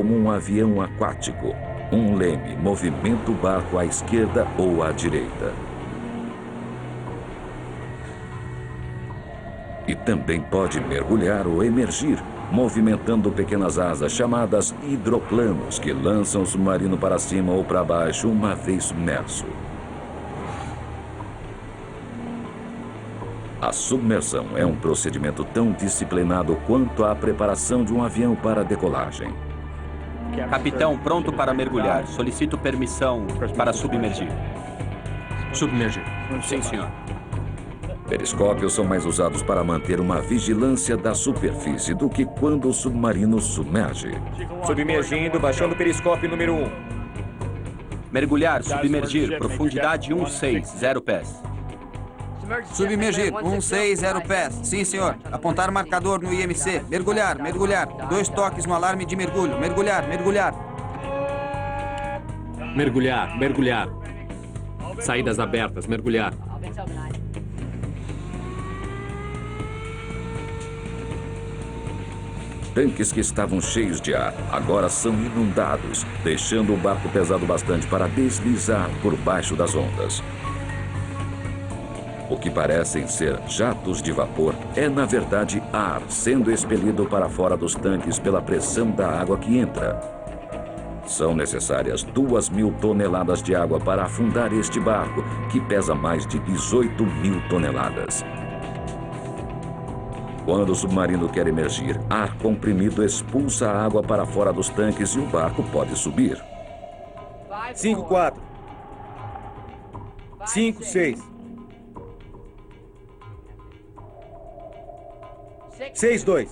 como um avião aquático. Um leme movimenta o barco à esquerda ou à direita. E também pode mergulhar ou emergir, movimentando pequenas asas chamadas hidroplanos que lançam o submarino para cima ou para baixo uma vez submerso. A submersão é um procedimento tão disciplinado quanto a preparação de um avião para a decolagem. Capitão, pronto para mergulhar. Solicito permissão para submergir. Submergir. Sim, senhor. Periscópios são mais usados para manter uma vigilância da superfície do que quando o submarino submerge. Submergindo, baixando o periscópio número 1. Mergulhar, submergir, profundidade 16, 0 pés. Submergir, 160 pés. Sim, senhor. Apontar marcador no IMC. Mergulhar, mergulhar. 2 toques no alarme de mergulho. Mergulhar, mergulhar. Mergulhar, mergulhar. Saídas abertas, mergulhar. Tanques que estavam cheios de ar agora são inundados, deixando o barco pesado bastante para deslizar por baixo das ondas. O que parecem ser jatos de vapor é, na verdade, ar sendo expelido para fora dos tanques pela pressão da água que entra. São necessárias 2.000 toneladas de água para afundar este barco, que pesa mais de 18.000 toneladas. Quando o submarino quer emergir, ar comprimido expulsa a água para fora dos tanques e o barco pode subir. 5-4. 5-6. 6-2.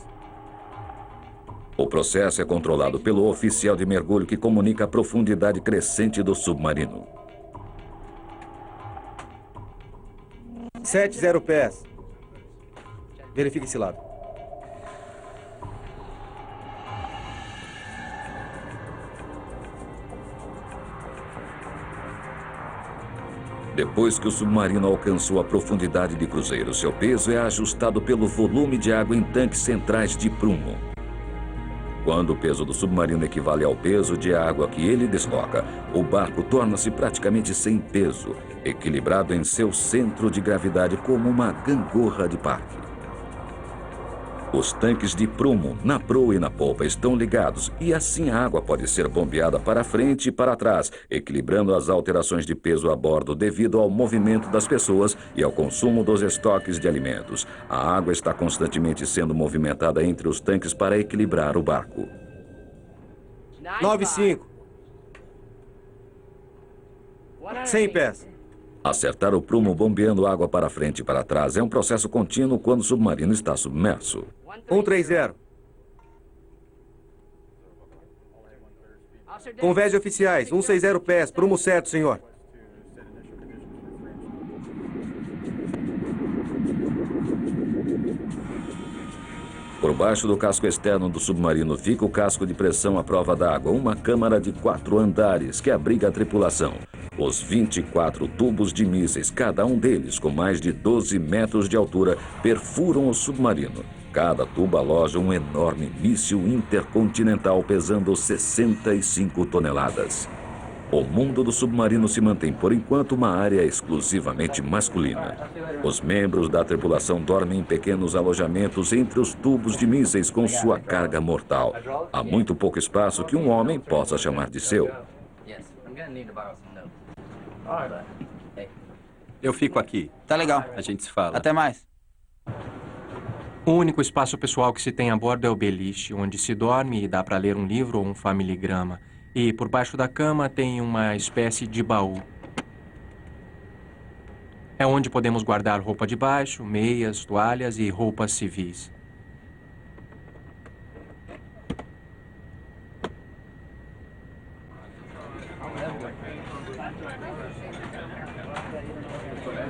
O processo é controlado pelo oficial de mergulho que comunica a profundidade crescente do submarino. 7-0 pés. Verifique esse lado. Depois que o submarino alcançou a profundidade de cruzeiro, seu peso é ajustado pelo volume de água em tanques centrais de prumo. Quando o peso do submarino equivale ao peso de água que ele desloca, o barco torna-se praticamente sem peso, equilibrado em seu centro de gravidade como uma gangorra de parque. Os tanques de prumo, na proa e na polpa, estão ligados e assim a água pode ser bombeada para frente e para trás, equilibrando as alterações de peso a bordo devido ao movimento das pessoas e ao consumo dos estoques de alimentos. A água está constantemente sendo movimentada entre os tanques para equilibrar o barco. 9-5. 100 pés. Acertar o prumo bombeando água para frente e para trás é um processo contínuo quando o submarino está submerso. 1-3-0. Convés oficiais, 160 pés, prumo certo, senhor. Por baixo do casco externo do submarino fica o casco de pressão à prova d'água, uma câmara de 4 andares que abriga a tripulação. Os 24 tubos de mísseis, cada um deles com mais de 12 metros de altura, perfuram o submarino. Cada tubo aloja um enorme míssil intercontinental pesando 65 toneladas. O mundo do submarino se mantém, por enquanto, uma área exclusivamente masculina. Os membros da tripulação dormem em pequenos alojamentos entre os tubos de mísseis com sua carga mortal. Há muito pouco espaço que um homem possa chamar de seu. Eu fico aqui. Tá legal. A gente se fala. Até mais. O único espaço pessoal que se tem a bordo é o beliche, onde se dorme e dá para ler um livro ou um familigrama. E por baixo da cama tem uma espécie de baú. É onde podemos guardar roupa de baixo, meias, toalhas e roupas civis.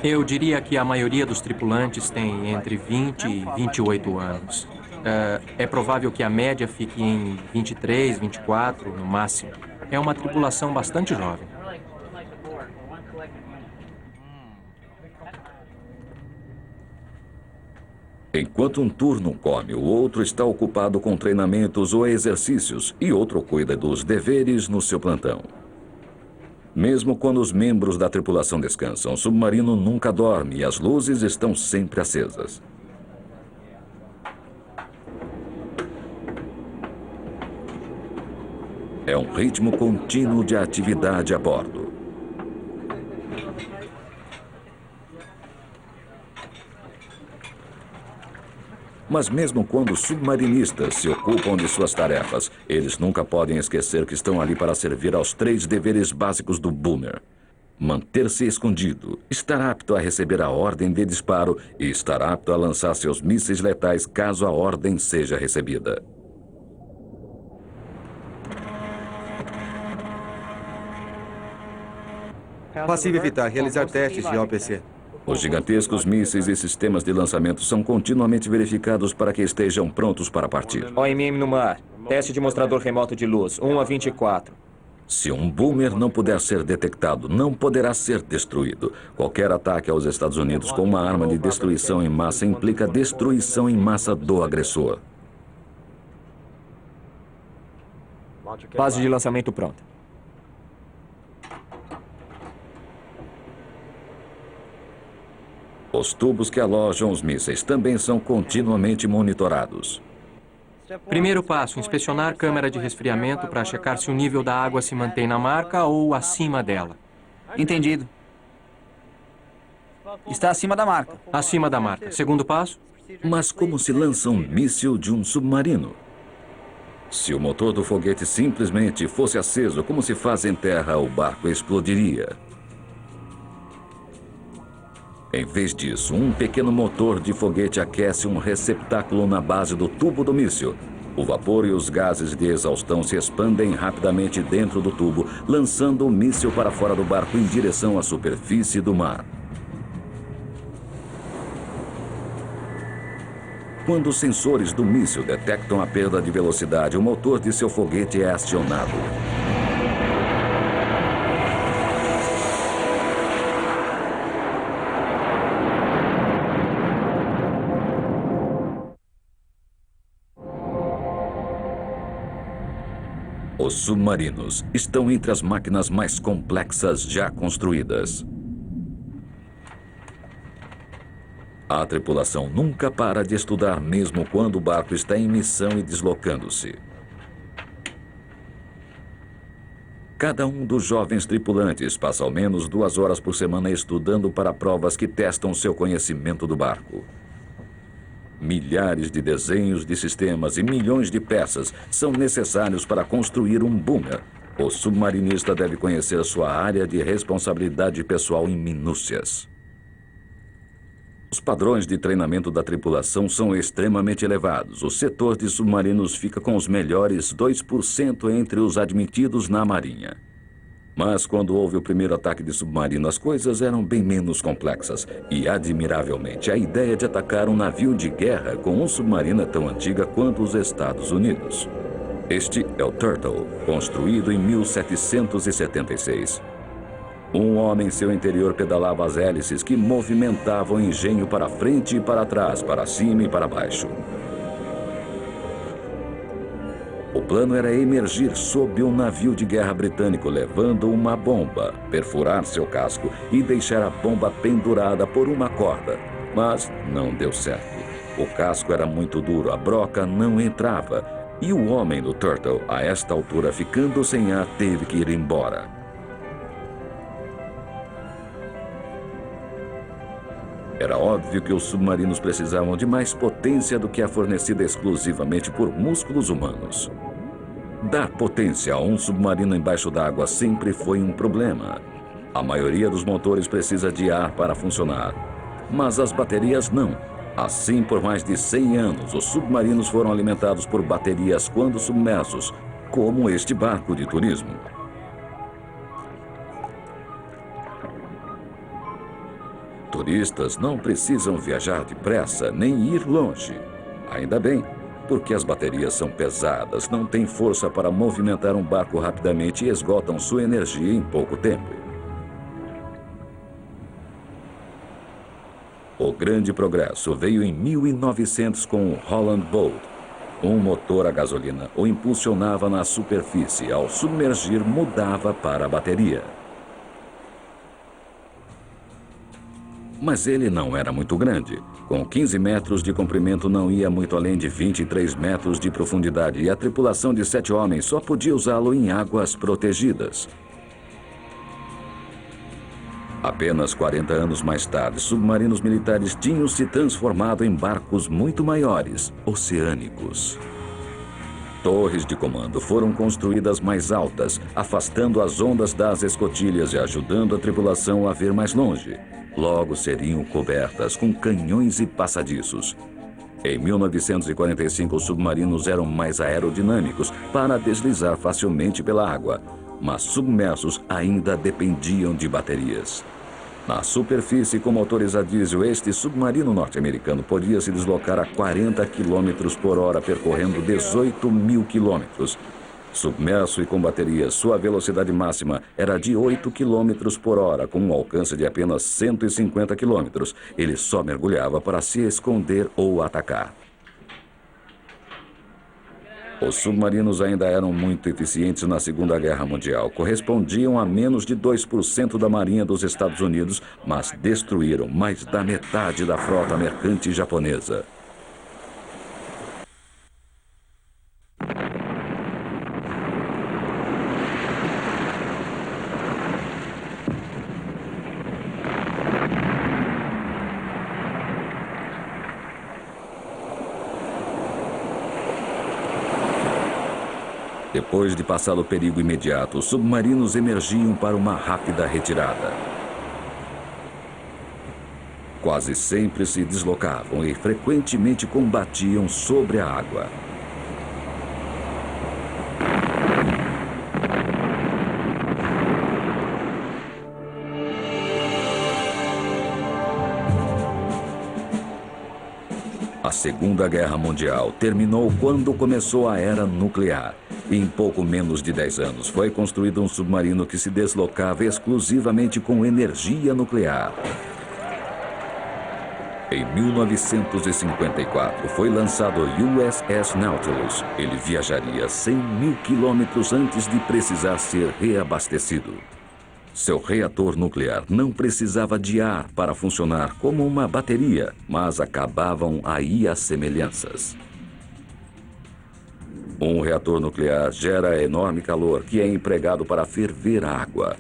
Eu diria que a maioria dos tripulantes tem entre 20 e 28 anos. É provável que a média fique em 23, 24 no máximo. É uma tripulação bastante jovem. Enquanto um turno come, o outro está ocupado com treinamentos ou exercícios e outro cuida dos deveres no seu plantão. Mesmo quando os membros da tripulação descansam, o submarino nunca dorme e as luzes estão sempre acesas. É um ritmo contínuo de atividade a bordo. Mas mesmo quando os submarinistas se ocupam de suas tarefas, eles nunca podem esquecer que estão ali para servir aos 3 deveres básicos do boomer. Manter-se escondido, estar apto a receber a ordem de disparo e estar apto a lançar seus mísseis letais caso a ordem seja recebida. Passivo evitar realizar testes de OPC. Os gigantescos mísseis e sistemas de lançamento são continuamente verificados para que estejam prontos para partir. OMM no mar. Teste de mostrador remoto de luz, 1 a 24. Se um boomer não puder ser detectado, não poderá ser destruído. Qualquer ataque aos Estados Unidos com uma arma de destruição em massa implica destruição em massa do agressor. Base de lançamento pronta. Os tubos que alojam os mísseis também são continuamente monitorados. Primeiro passo, inspecionar câmara de resfriamento para checar se o nível da água se mantém na marca ou acima dela. Entendido. Está acima da marca. Acima da marca. Segundo passo, Mas como se lança um míssil de um submarino? Se o motor do foguete simplesmente fosse aceso como se faz em terra, o barco explodiria. Em vez disso, um pequeno motor de foguete aquece um receptáculo na base do tubo do míssil. O vapor e os gases de exaustão se expandem rapidamente dentro do tubo, lançando o míssil para fora do barco em direção à superfície do mar. Quando os sensores do míssil detectam a perda de velocidade, o motor de seu foguete é acionado. Os submarinos estão entre as máquinas mais complexas já construídas. A tripulação nunca para de estudar mesmo quando o barco está em missão e deslocando-se. Cada um dos jovens tripulantes passa ao menos 2 horas por semana estudando para provas que testam seu conhecimento do barco. Milhares de desenhos de sistemas e milhões de peças são necessários para construir um boomer. O submarinista deve conhecer sua área de responsabilidade pessoal em minúcias. Os padrões de treinamento da tripulação são extremamente elevados. O setor de submarinos fica com os melhores 2% entre os admitidos na Marinha. Mas quando houve o primeiro ataque de submarino, as coisas eram bem menos complexas. E, admiravelmente, a ideia de atacar um navio de guerra com um submarino é tão antiga quanto os Estados Unidos. Este é o Turtle, construído em 1776. Um homem em seu interior pedalava as hélices que movimentavam o engenho para frente e para trás, para cima e para baixo. O plano era emergir sob um navio de guerra britânico levando uma bomba, perfurar seu casco e deixar a bomba pendurada por uma corda. Mas não deu certo. O casco era muito duro, a broca não entrava. E o homem do Turtle, a esta altura ficando sem ar, teve que ir embora. Era óbvio que os submarinos precisavam de mais potência do que a fornecida exclusivamente por músculos humanos. Dar potência a um submarino embaixo d'água sempre foi um problema. A maioria dos motores precisa de ar para funcionar, mas as baterias não. Assim, por mais de 100 anos, os submarinos foram alimentados por baterias quando submersos, como este barco de turismo. Turistas não precisam viajar depressa nem ir longe. Ainda bem, porque as baterias são pesadas, não têm força para movimentar um barco rapidamente e esgotam sua energia em pouco tempo. O grande progresso veio em 1900 com o Holland Boat. Um motor a gasolina o impulsionava na superfície. Ao submergir, mudava para a bateria. Mas ele não era muito grande. Com 15 metros de comprimento, não ia muito além de 23 metros de profundidade e a tripulação de 7 homens só podia usá-lo em águas protegidas. Apenas 40 anos mais tarde, submarinos militares tinham se transformado em barcos muito maiores, oceânicos. Torres de comando foram construídas mais altas, afastando as ondas das escotilhas e ajudando a tripulação a ver mais longe. Logo seriam cobertas com canhões e passadiços. Em 1945, os submarinos eram mais aerodinâmicos para deslizar facilmente pela água, mas submersos ainda dependiam de baterias. Na superfície com motores a diesel, este submarino norte-americano podia se deslocar a 40 km por hora, percorrendo 18 mil quilômetros. Submerso e com baterias, sua velocidade máxima era de 8 km por hora, com um alcance de apenas 150 km. Ele só mergulhava para se esconder ou atacar. Os submarinos ainda eram muito eficientes na Segunda Guerra Mundial. Correspondiam a menos de 2% da Marinha dos Estados Unidos, mas destruíram mais da metade da frota mercante japonesa. Depois de passar o perigo imediato, os submarinos emergiam para uma rápida retirada. Quase sempre se deslocavam e frequentemente combatiam sobre a água. A Segunda Guerra Mundial terminou quando começou a era nuclear. Em pouco menos de 10 anos, foi construído um submarino que se deslocava exclusivamente com energia nuclear. Em 1954, foi lançado o USS Nautilus. Ele viajaria 100 mil quilômetros antes de precisar ser reabastecido. Seu reator nuclear não precisava de ar para funcionar como uma bateria, mas acabavam aí as semelhanças. Um reator nuclear gera enorme calor que é empregado para ferver a água.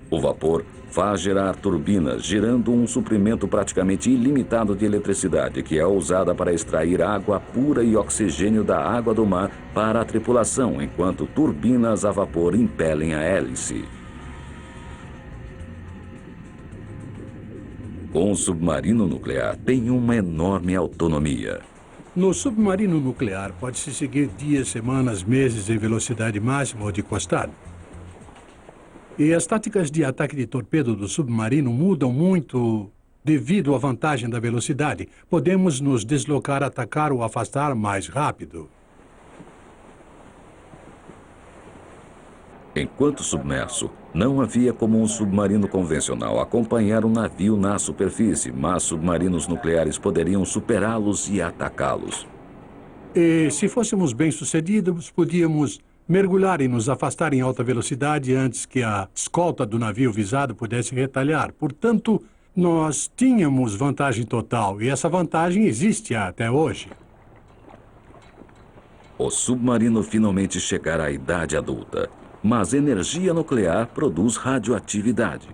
O vapor faz gerar turbinas, gerando um suprimento praticamente ilimitado de eletricidade, que é usada para extrair água pura e oxigênio da água do mar para a tripulação, enquanto turbinas a vapor impelem a hélice. Um submarino nuclear tem uma enorme autonomia. No submarino nuclear, pode-se seguir dias, semanas, meses em velocidade máxima ou de costado. E as táticas de ataque de torpedo do submarino mudam muito devido à vantagem da velocidade. Podemos nos deslocar, atacar ou afastar mais rápido. Enquanto submerso, não havia como um submarino convencional acompanhar um navio na superfície, mas submarinos nucleares poderiam superá-los e atacá-los. E se fôssemos bem-sucedidos, podíamos mergulhar e nos afastar em alta velocidade antes que a escolta do navio visado pudesse retalhar. Portanto, nós tínhamos vantagem total, e essa vantagem existe até hoje. O submarino finalmente chegará à idade adulta. Mas energia nuclear produz radioatividade.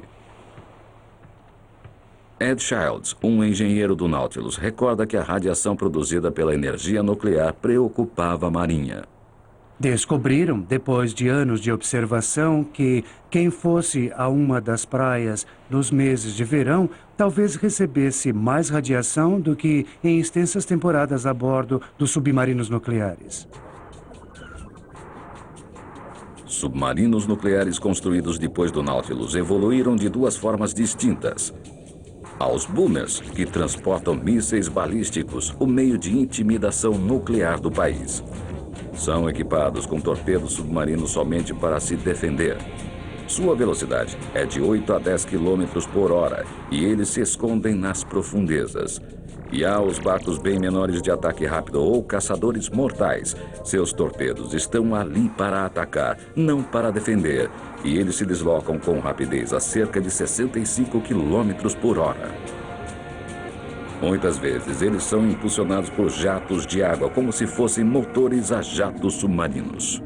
Ed Childs, um engenheiro do Nautilus, recorda que a radiação produzida pela energia nuclear preocupava a Marinha. Descobriram, depois de anos de observação, que quem fosse a uma das praias nos meses de verão talvez recebesse mais radiação do que em extensas temporadas a bordo dos submarinos nucleares. Submarinos nucleares construídos depois do Nautilus evoluíram de duas formas distintas. Aos boomers, que transportam mísseis balísticos, o meio de intimidação nuclear do país. São equipados com torpedos submarinos somente para se defender. Sua velocidade é de 8 a 10 km por hora e eles se escondem nas profundezas. E há os barcos bem menores de ataque rápido ou caçadores mortais. Seus torpedos estão ali para atacar, não para defender. E eles se deslocam com rapidez a cerca de 65 km por hora. Muitas vezes eles são impulsionados por jatos de água, como se fossem motores a jatos submarinos.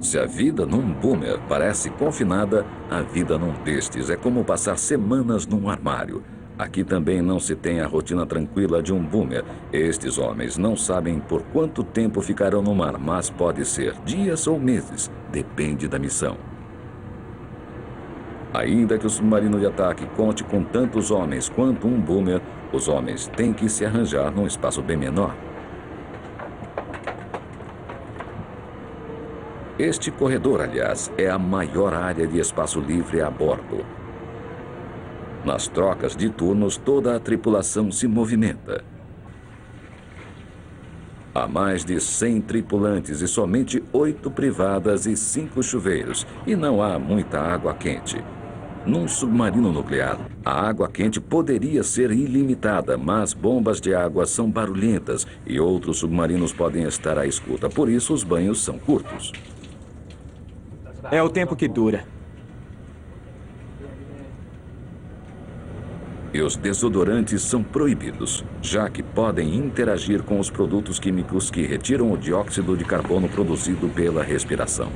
Se a vida num boomer parece confinada, a vida num destes é como passar semanas num armário. Aqui também não se tem a rotina tranquila de um boomer. Estes homens não sabem por quanto tempo ficarão no mar, mas pode ser dias ou meses, depende da missão. Ainda que o submarino de ataque conte com tantos homens quanto um boomer, os homens têm que se arranjar num espaço bem menor. Este corredor, aliás, é a maior área de espaço livre a bordo. Nas trocas de turnos, toda a tripulação se movimenta. Há mais de 100 tripulantes e somente 8 privadas e 5 chuveiros, e não há muita água quente. Num submarino nuclear, a água quente poderia ser ilimitada, mas bombas de água são barulhentas e outros submarinos podem estar à escuta, por isso os banhos são curtos. É o tempo que dura. E os desodorantes são proibidos, já que podem interagir com os produtos químicos que retiram o dióxido de carbono produzido pela respiração.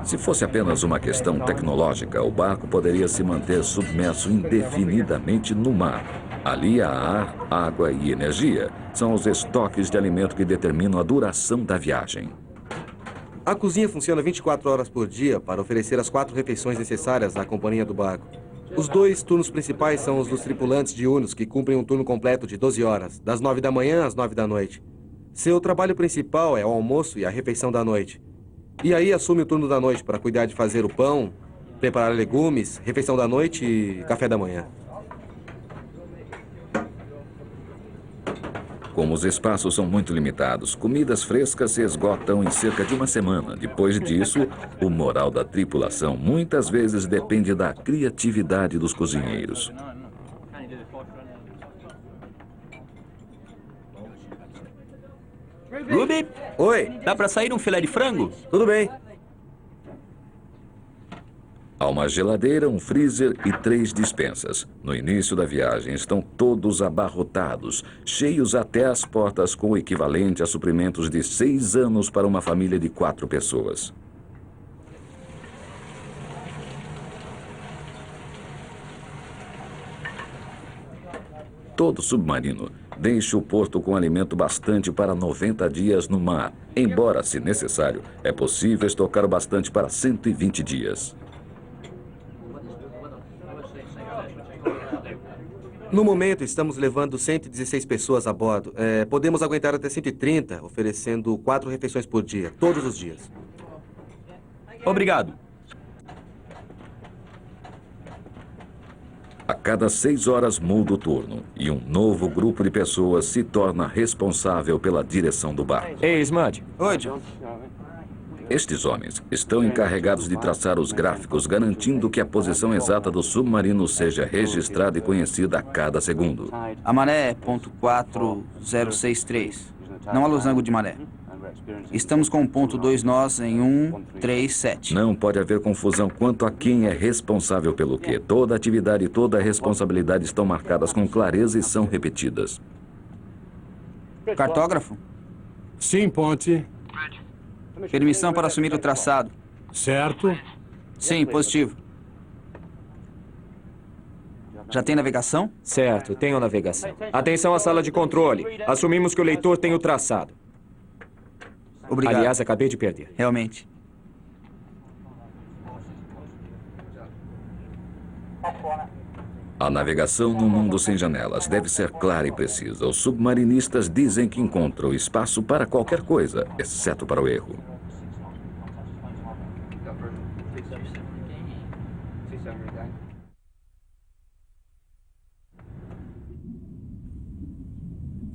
Se fosse apenas uma questão tecnológica, o barco poderia se manter submerso indefinidamente no mar. Ali há ar, água e energia. São os estoques de alimento que determinam a duração da viagem. A cozinha funciona 24 horas por dia para oferecer as 4 refeições necessárias à companhia do barco. Os 2 turnos principais são os dos tripulantes diurnos, que cumprem um turno completo de 12 horas, das 9 da manhã às 9 da noite. Seu trabalho principal é o almoço e a refeição da noite. E aí assume o turno da noite para cuidar de fazer o pão, preparar legumes, refeição da noite e café da manhã. Como os espaços são muito limitados, comidas frescas se esgotam em cerca de uma semana. Depois disso, o moral da tripulação muitas vezes depende da criatividade dos cozinheiros. Ruby, Oi, dá pra sair um filé de frango? tudo bem. Há uma geladeira, um freezer e 3 despensas. No início da viagem estão todos abarrotados, cheios até as portas, com o equivalente a suprimentos de 6 anos para uma família de 4 pessoas. Todo submarino deixa o porto com alimento bastante para 90 dias no mar. Embora, se necessário, é possível estocar o bastante para 120 dias. No momento, estamos levando 116 pessoas a bordo. Podemos aguentar até 130, oferecendo 4 refeições por dia, todos os dias. Obrigado. A cada 6 horas muda o turno e um novo grupo de pessoas se torna responsável pela direção do barco. Ei, Smudge. Oi, John. Estes homens estão encarregados de traçar os gráficos, garantindo que a posição exata do submarino seja registrada e conhecida a cada segundo. A maré é .4063. Não há losango de maré. Estamos com ponto 2 nós em 137. Não pode haver confusão quanto a quem é responsável pelo quê. Toda atividade e toda a responsabilidade estão marcadas com clareza e são repetidas. Cartógrafo? Sim, Ponte. Permissão para assumir o traçado. Certo. Sim, positivo. Já tem navegação? Certo, tenho navegação. Atenção à sala de controle. Assumimos que o leitor tem o traçado. Obrigado. Aliás, acabei de perder. Realmente. A navegação no mundo sem janelas deve ser clara e precisa. Os submarinistas dizem que encontram espaço para qualquer coisa, exceto para o erro.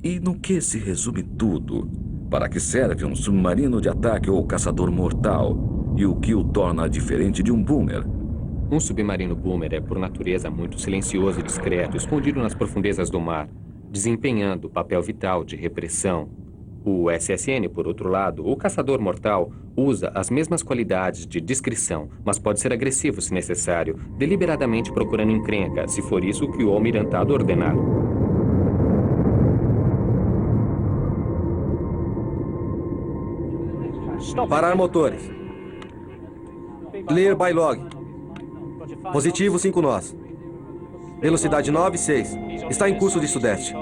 E no que se resume tudo? Para que serve um submarino de ataque ou caçador mortal? E o que o torna diferente de um boomer? Um submarino boomer é, por natureza, muito silencioso e discreto, escondido nas profundezas do mar, desempenhando o papel vital de repressão. O SSN, por outro lado, o caçador mortal, usa as mesmas qualidades de discrição, mas pode ser agressivo se necessário, deliberadamente procurando encrenca, se for isso que o almirantado ordenar. Parar motores. Clear by log. Positivo 5 nós. Velocidade 9,6. Está em curso de sudeste.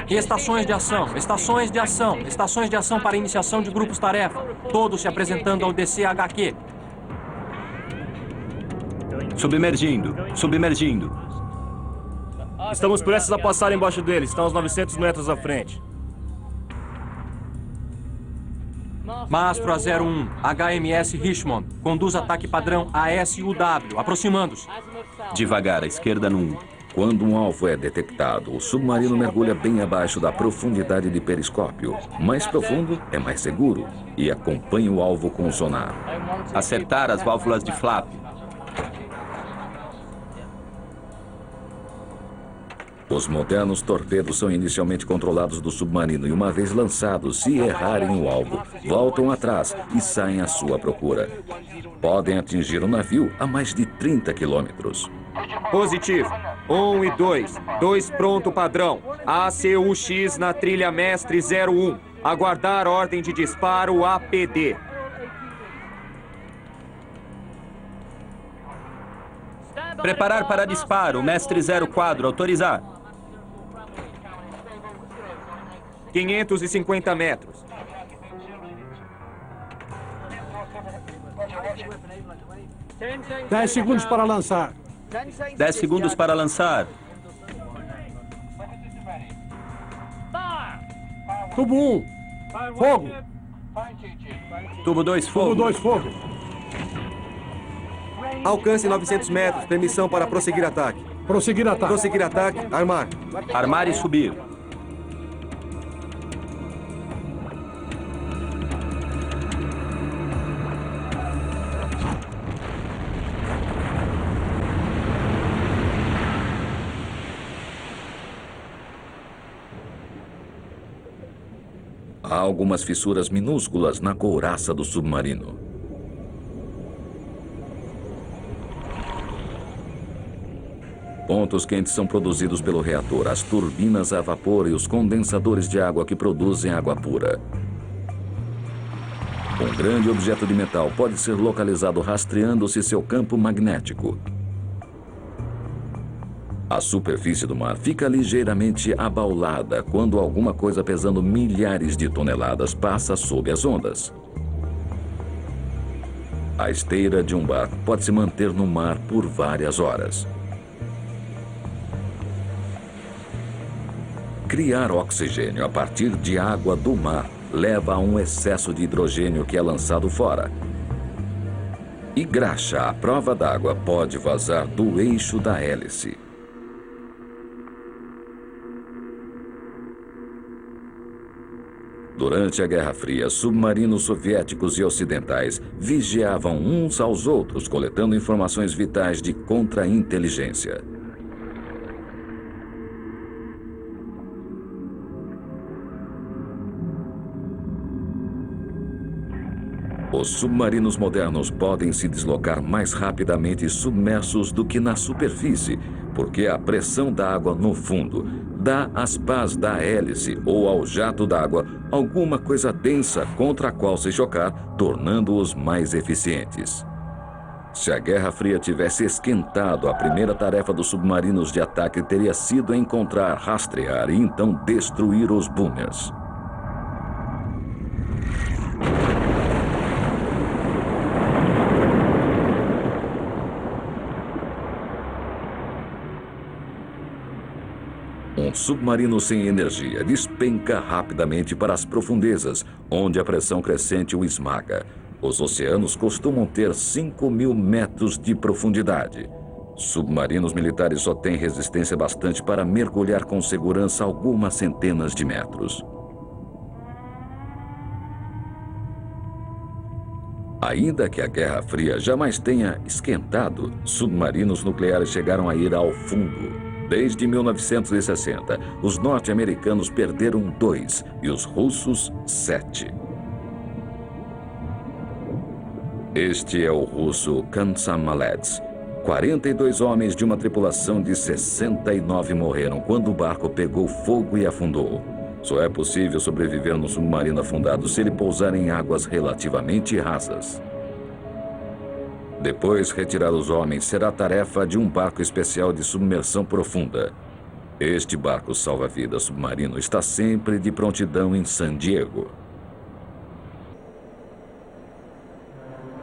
Estações de ação, estações de ação, estações de ação para iniciação de grupos-tarefa. Todos se apresentando ao DCHQ. Submergindo, submergindo. Estamos prestes a passar embaixo deles. Estão aos 900 metros à frente. Mastro a 01, HMS Richmond. Conduz ataque padrão ASUW, aproximando-se. Devagar, à esquerda no 1. Quando um alvo é detectado, o submarino mergulha bem abaixo da profundidade de periscópio. Mais profundo é mais seguro e acompanha o alvo com o sonar. Acertar as válvulas de flap. Os modernos torpedos são inicialmente controlados do submarino e, uma vez lançados, se errarem o alvo, voltam atrás e saem à sua procura. Podem atingir o navio a mais de 30 quilômetros. Positivo. 1 e 2. 2 pronto padrão. ACUX na trilha mestre 01. Aguardar ordem de disparo APD. Preparar para disparo, mestre 04, autorizar. 550 metros. Dez segundos para lançar. 10 segundos para lançar. Tubo 1. Fogo. Tubo 2, Tubo fogo. 2, fogo. Alcance 900 metros. Permissão para prosseguir ataque. Prosseguir ataque. Prosseguir ataque. Armar. Armar e subir. Há algumas fissuras minúsculas na couraça do submarino. Pontos quentes são produzidos pelo reator, as turbinas a vapor e os condensadores de água que produzem água pura. Um grande objeto de metal pode ser localizado rastreando-se seu campo magnético. A superfície do mar fica ligeiramente abaulada quando alguma coisa pesando milhares de toneladas passa sob as ondas. A esteira de um barco pode se manter no mar por várias horas. Criar oxigênio a partir de água do mar leva a um excesso de hidrogênio que é lançado fora. E graxa à prova d'água pode vazar do eixo da hélice. Durante a Guerra Fria, submarinos soviéticos e ocidentais vigiavam uns aos outros, coletando informações vitais de contra-inteligência. Os submarinos modernos podem se deslocar mais rapidamente submersos do que na superfície, porque a pressão da água no fundo dá às pás da hélice ou ao jato d'água alguma coisa densa contra a qual se chocar, tornando-os mais eficientes. Se a Guerra Fria tivesse esquentado, a primeira tarefa dos submarinos de ataque teria sido encontrar, rastrear e então destruir os boomers. Um submarino sem energia despenca rapidamente para as profundezas, onde a pressão crescente o esmaga. Os oceanos costumam ter 5.000 metros de profundidade. Submarinos militares só têm resistência bastante para mergulhar com segurança algumas centenas de metros. Ainda que a Guerra Fria jamais tenha esquentado, submarinos nucleares chegaram a ir ao fundo. Desde 1960, os norte-americanos perderam 2 e os russos 7. Este é o russo Kansamalets. 42 homens de uma tripulação de 69 morreram quando o barco pegou fogo e afundou. Só é possível sobreviver num submarino afundado se ele pousar em águas relativamente rasas. Depois, retirar os homens será tarefa de um barco especial de submersão profunda. Este barco salva-vidas submarino está sempre de prontidão em San Diego.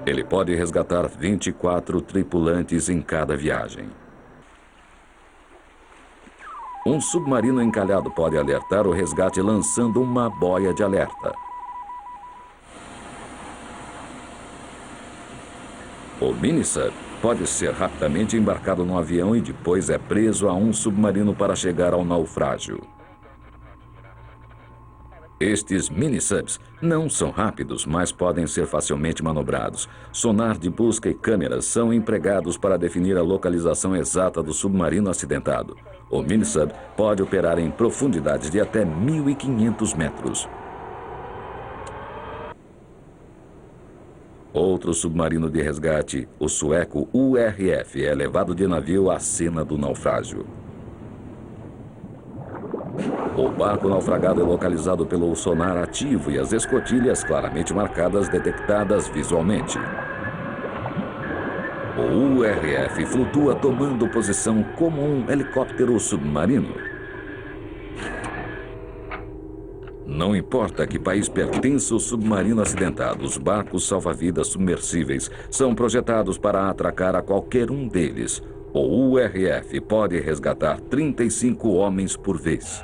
Ele pode resgatar 24 tripulantes em cada viagem. Um submarino encalhado pode alertar o resgate lançando uma boia de alerta. O minisub pode ser rapidamente embarcado num avião e depois é preso a um submarino para chegar ao naufrágio. Estes minisubs não são rápidos, mas podem ser facilmente manobrados. Sonar de busca e câmeras são empregados para definir a localização exata do submarino acidentado. O minisub pode operar em profundidades de até 1.500 metros. Outro submarino de resgate, o sueco URF, é levado de navio à cena do naufrágio. O barco naufragado é localizado pelo sonar ativo e as escotilhas claramente marcadas detectadas visualmente. O URF flutua tomando posição como um helicóptero submarino. Não importa a que país pertence o submarino acidentado, os barcos salva-vidas submersíveis são projetados para atracar a qualquer um deles. O URF pode resgatar 35 homens por vez.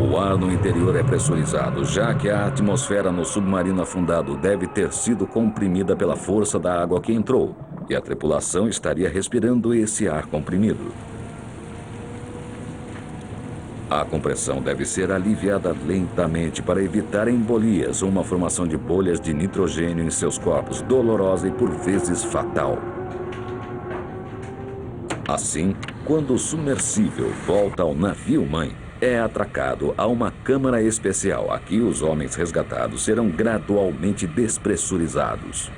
O ar no interior é pressurizado, já que a atmosfera no submarino afundado deve ter sido comprimida pela força da água que entrou, e a tripulação estaria respirando esse ar comprimido. A compressão deve ser aliviada lentamente para evitar embolias ou uma formação de bolhas de nitrogênio em seus corpos, dolorosa e por vezes fatal. Assim, quando o submersível volta ao navio-mãe, é atracado a uma câmara especial. Aqui os homens resgatados serão gradualmente despressurizados.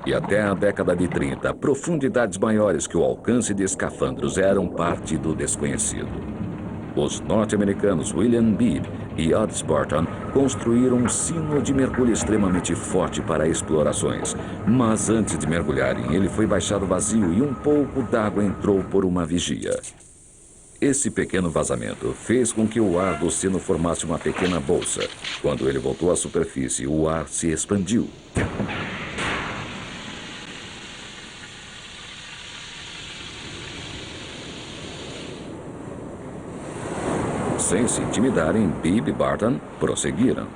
E até a década de 30, profundidades maiores que o alcance de escafandros eram parte do desconhecido. Os norte-americanos William Beebe e Osborne construíram um sino de mergulho extremamente forte para explorações. Mas antes de mergulharem, ele foi baixado vazio e um pouco d'água entrou por uma vigia. Esse pequeno vazamento fez com que o ar do sino formasse uma pequena bolsa. Quando ele voltou à superfície, o ar se expandiu. Sem se intimidarem, Beebe e Barton prosseguiram.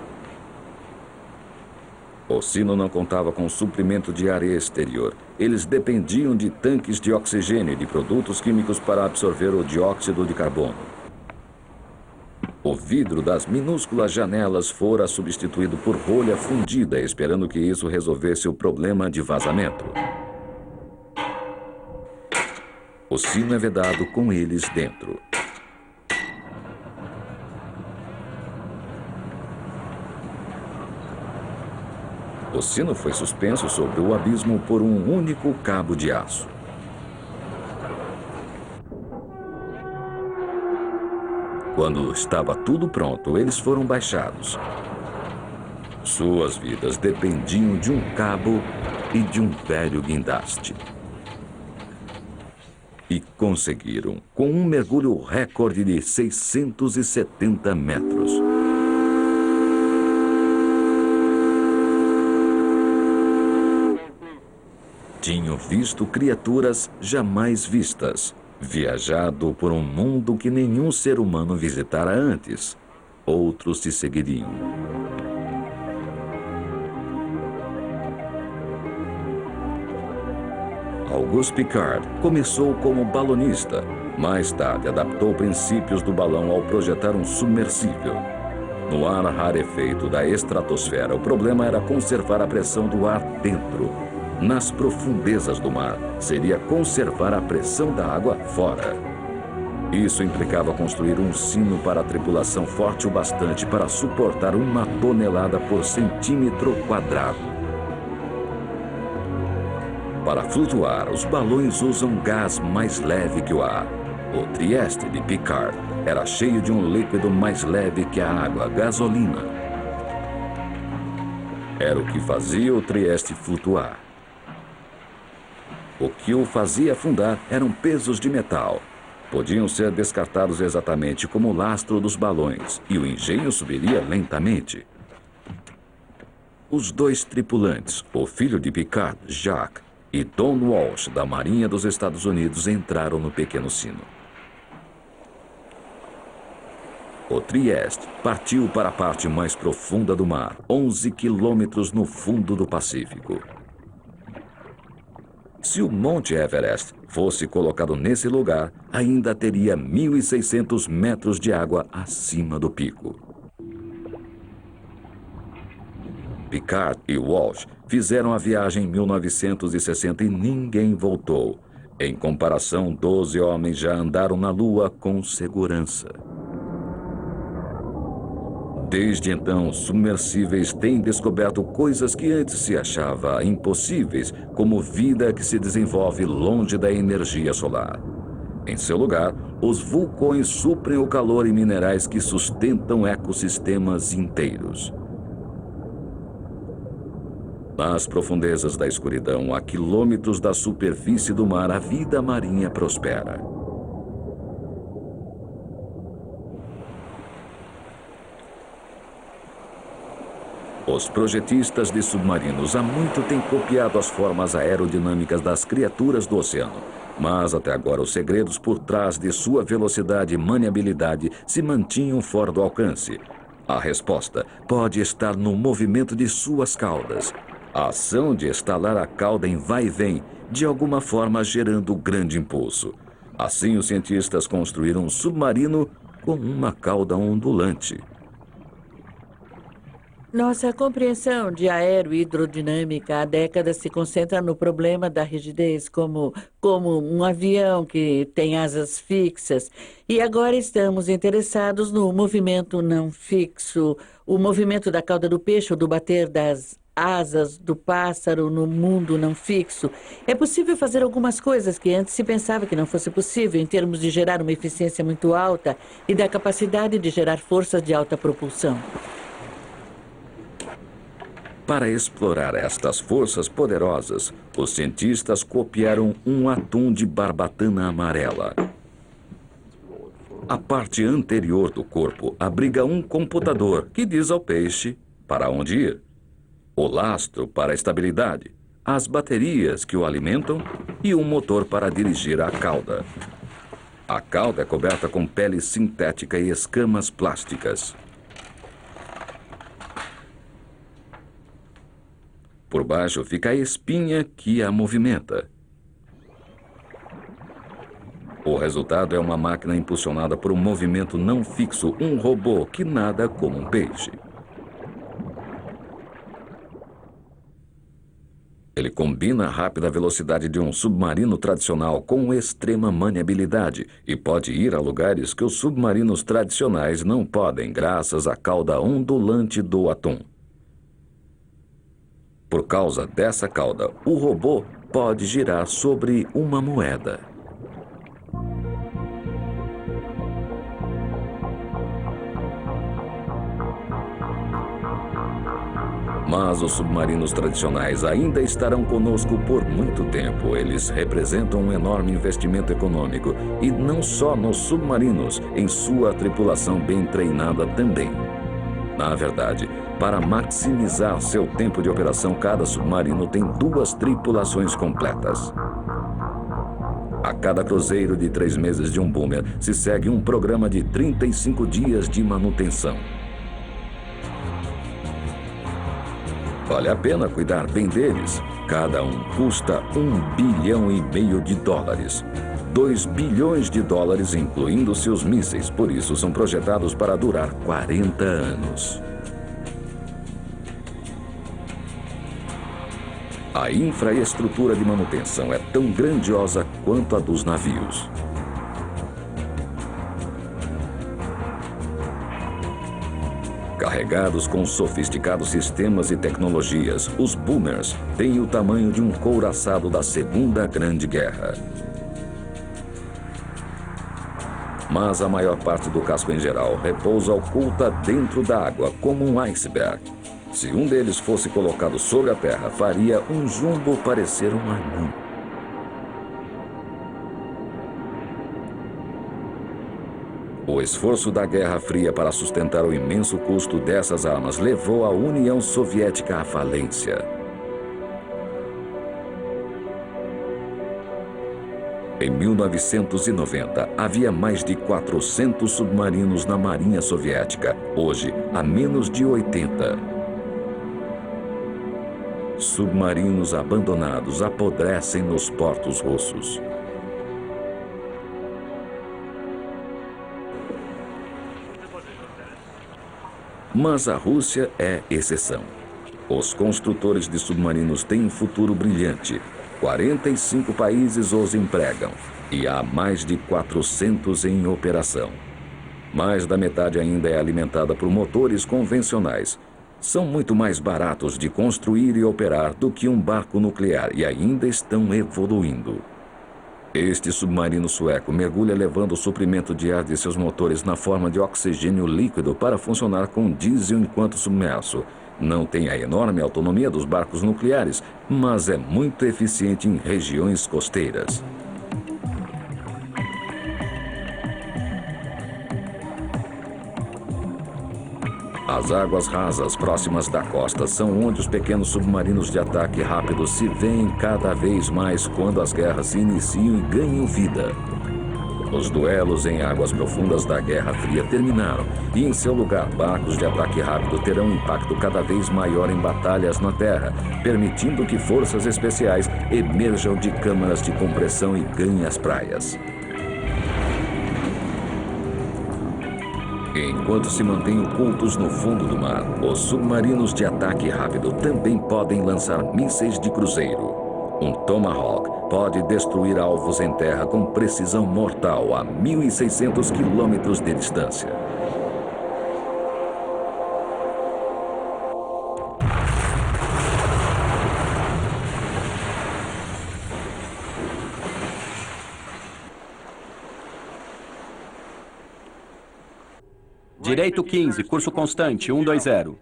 O sino não contava com suprimento de ar exterior. Eles dependiam de tanques de oxigênio e de produtos químicos para absorver o dióxido de carbono. O vidro das minúsculas janelas fora substituído por rolha fundida, esperando que isso resolvesse o problema de vazamento. O sino é vedado com eles dentro. O sino foi suspenso sobre o abismo por um único cabo de aço. Quando estava tudo pronto, eles foram baixados. Suas vidas dependiam de um cabo e de um velho guindaste. E conseguiram, com um mergulho recorde de 670 metros. Tinham visto criaturas jamais vistas, viajado por um mundo que nenhum ser humano visitara antes. Outros se seguiriam. Auguste Piccard começou como balonista. Mais tarde, adaptou princípios do balão ao projetar um submersível. No ar rarefeito da estratosfera, o problema era conservar a pressão do ar dentro. Nas profundezas do mar, seria conservar a pressão da água fora. Isso implicava construir um sino para a tripulação forte o bastante para suportar 1 tonelada por centímetro quadrado. Para flutuar, os balões usam gás mais leve que o ar. O Trieste de Piccard era cheio de um líquido mais leve que a água, gasolina. Era o que fazia o Trieste flutuar. O que o fazia afundar eram pesos de metal. Podiam ser descartados exatamente como o lastro dos balões, e o engenho subiria lentamente. Os 2 tripulantes, o filho de Piccard, Jacques, e Don Walsh, da Marinha dos Estados Unidos, entraram no pequeno sino. O Trieste partiu para a parte mais profunda do mar, 11 quilômetros no fundo do Pacífico. Se o Monte Everest fosse colocado nesse lugar, ainda teria 1.600 metros de água acima do pico. Piccard e Walsh fizeram a viagem em 1960 e ninguém voltou. Em comparação, 12 homens já andaram na Lua com segurança. Desde então, submersíveis têm descoberto coisas que antes se achava impossíveis, como vida que se desenvolve longe da energia solar. Em seu lugar, os vulcões suprem o calor e minerais que sustentam ecossistemas inteiros. Nas profundezas da escuridão, a quilômetros da superfície do mar, a vida marinha prospera. Os projetistas de submarinos há muito têm copiado as formas aerodinâmicas das criaturas do oceano. Mas até agora os segredos por trás de sua velocidade e maniabilidade se mantinham fora do alcance. A resposta pode estar no movimento de suas caudas. A ação de estalar a cauda em vai e vem, de alguma forma gerando grande impulso. Assim, os cientistas construíram um submarino com uma cauda ondulante. Nossa compreensão de aerohidrodinâmica há décadas se concentra no problema da rigidez, como um avião que tem asas fixas. E agora estamos interessados no movimento não fixo, o movimento da cauda do peixe ou do bater das asas do pássaro no mundo não fixo. É possível fazer algumas coisas que antes se pensava que não fosse possível, em termos de gerar uma eficiência muito alta e da capacidade de gerar forças de alta propulsão. Para explorar estas forças poderosas, os cientistas copiaram um atum de barbatana amarela. A parte anterior do corpo abriga um computador que diz ao peixe para onde ir, o lastro para a estabilidade, as baterias que o alimentam e um motor para dirigir a cauda. A cauda é coberta com pele sintética e escamas plásticas. Por baixo fica a espinha que a movimenta. O resultado é uma máquina impulsionada por um movimento não fixo, um robô que nada como um peixe. Ele combina a rápida velocidade de um submarino tradicional com extrema maniabilidade e pode ir a lugares que os submarinos tradicionais não podem, graças à cauda ondulante do atum. Por causa dessa cauda, o robô pode girar sobre uma moeda. Mas os submarinos tradicionais ainda estarão conosco por muito tempo. Eles representam um enorme investimento econômico, e não só nos submarinos, em sua tripulação bem treinada também. Na verdade, Para maximizar seu tempo de operação, cada submarino tem 2 tripulações completas. A cada cruzeiro de 3 meses de um boomer se segue um programa de 35 dias de manutenção. Vale a pena cuidar bem deles. Cada um custa $1,5 bilhão de dólares. $2 bilhões de dólares, incluindo seus mísseis, por isso são projetados para durar 40 anos. A infraestrutura de manutenção é tão grandiosa quanto a dos navios. Carregados com sofisticados sistemas e tecnologias, os boomers têm o tamanho de um couraçado da Segunda Grande Guerra. Mas a maior parte do casco em geral repousa oculta dentro da água, como um iceberg. Se um deles fosse colocado sobre a terra, faria um jumbo parecer um anão. O esforço da Guerra Fria para sustentar o imenso custo dessas armas levou a União Soviética à falência. Em 1990, havia mais de 400 submarinos na Marinha Soviética. Hoje, há menos de 80. Submarinos abandonados apodrecem nos portos russos. Mas a Rússia é exceção. Os construtores de submarinos têm um futuro brilhante. 45 países os empregam e há mais de 400 em operação. Mais da metade ainda é alimentada por motores convencionais. São muito mais baratos de construir e operar do que um barco nuclear e ainda estão evoluindo. Este submarino sueco mergulha levando o suprimento de ar de seus motores na forma de oxigênio líquido para funcionar com diesel enquanto submerso. Não tem a enorme autonomia dos barcos nucleares, mas é muito eficiente em regiões costeiras. As águas rasas próximas da costa são onde os pequenos submarinos de ataque rápido se veem cada vez mais quando as guerras se iniciam e ganham vida. Os duelos em águas profundas da Guerra Fria terminaram e, em seu lugar, barcos de ataque rápido terão um impacto cada vez maior em batalhas na terra, permitindo que forças especiais emerjam de câmaras de compressão e ganhem as praias. Enquanto se mantêm ocultos no fundo do mar, os submarinos de ataque rápido também podem lançar mísseis de cruzeiro. Um Tomahawk pode destruir alvos em terra com precisão mortal a 1.600 quilômetros de distância. Direito 15, curso constante, 120.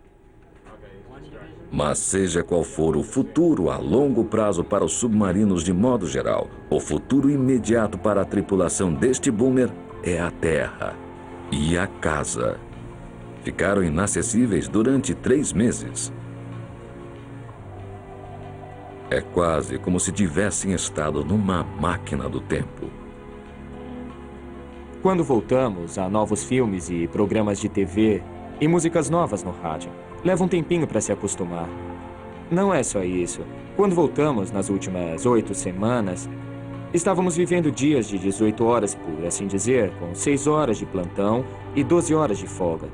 Mas seja qual for o futuro a longo prazo para os submarinos de modo geral, o futuro imediato para a tripulação deste boomer é a terra e a casa. Ficaram inacessíveis durante 3 meses. É quase como se tivessem estado numa máquina do tempo. Quando voltamos, há novos filmes e programas de TV e músicas novas no rádio. Leva um tempinho para se acostumar. Não é só isso. Quando voltamos, nas últimas 8 semanas, estávamos vivendo dias de 18 horas, por assim dizer, com 6 horas de plantão e 12 horas de folga.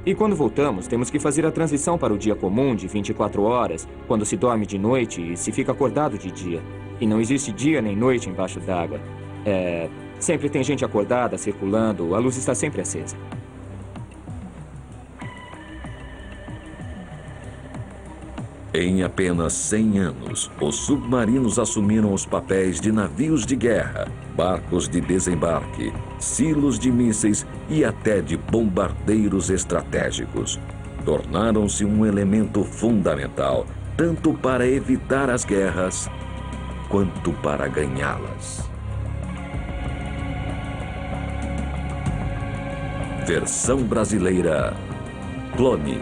E quando voltamos, temos que fazer a transição para o dia comum de 24 horas, quando se dorme de noite e se fica acordado de dia. E não existe dia nem noite embaixo d'água. Sempre tem gente acordada, circulando, a luz está sempre acesa. Em apenas 100 anos, os submarinos assumiram os papéis de navios de guerra, barcos de desembarque, silos de mísseis e até de bombardeiros estratégicos. Tornaram-se um elemento fundamental, tanto para evitar as guerras, quanto para ganhá-las. Versão brasileira, Clone.